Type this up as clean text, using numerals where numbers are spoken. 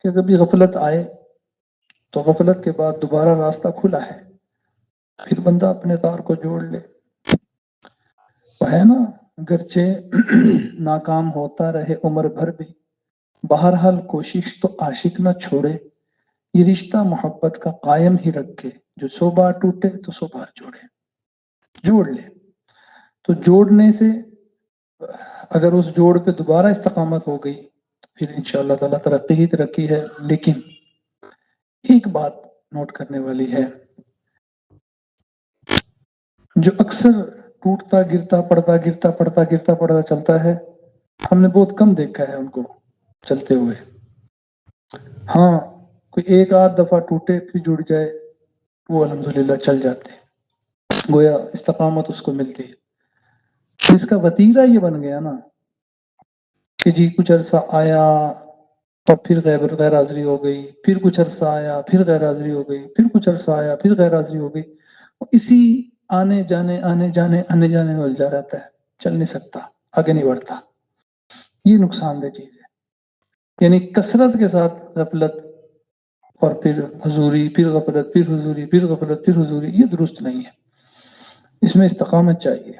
کہ کبھی غفلت آئے تو غفلت کے بعد دوبارہ راستہ کھلا ہے، پھر بندہ اپنے تار کو جوڑ لے. وہ ہے نا، گرچہ ناکام ہوتا رہے عمر بھر بھی، بہرحال کوشش تو عاشق نہ چھوڑے. یہ رشتہ محبت کا قائم ہی رکھے، جو 100 بار ٹوٹے تو 100 بار جوڑ لے. تو جوڑنے سے اگر اس جوڑ پہ دوبارہ استقامت ہو گئی تو پھر انشاءاللہ تعالیٰ ترقی ہی ترقی ہے. لیکن ایک بات نوٹ کرنے والی ہے، جو اکثر ٹوٹتا گرتا پڑتا چلتا ہے، ہم نے بہت کم دیکھا ہے ان کو چلتے ہوئے. ہاں، کوئی ایک آدھ دفعہ ٹوٹے پھر جڑ جائے، وہ الحمدللہ چل جاتے ہیں، گویا استقامت اس کو ملتی ہے. اس کا وتیرہ یہ بن گیا نا کہ جی کچھ عرصہ آیا اور پھر غیر حاضری ہو گئی، پھر کچھ عرصہ آیا پھر غیر حاضری ہو گئی، پھر کچھ عرصہ آیا پھر غیر حاضری ہو گئی. اسی آنے جانے میں الجھا رہتا ہے، چل نہیں سکتا، آگے نہیں بڑھتا. یہ نقصان دہ چیز ہے. یعنی کثرت کے ساتھ غفلت اور پھر حضوری، پھر غفلت، پھر حضوری، پھر غفلت، پھر حضوری، یہ درست نہیں ہے. اس میں استقامت چاہیے.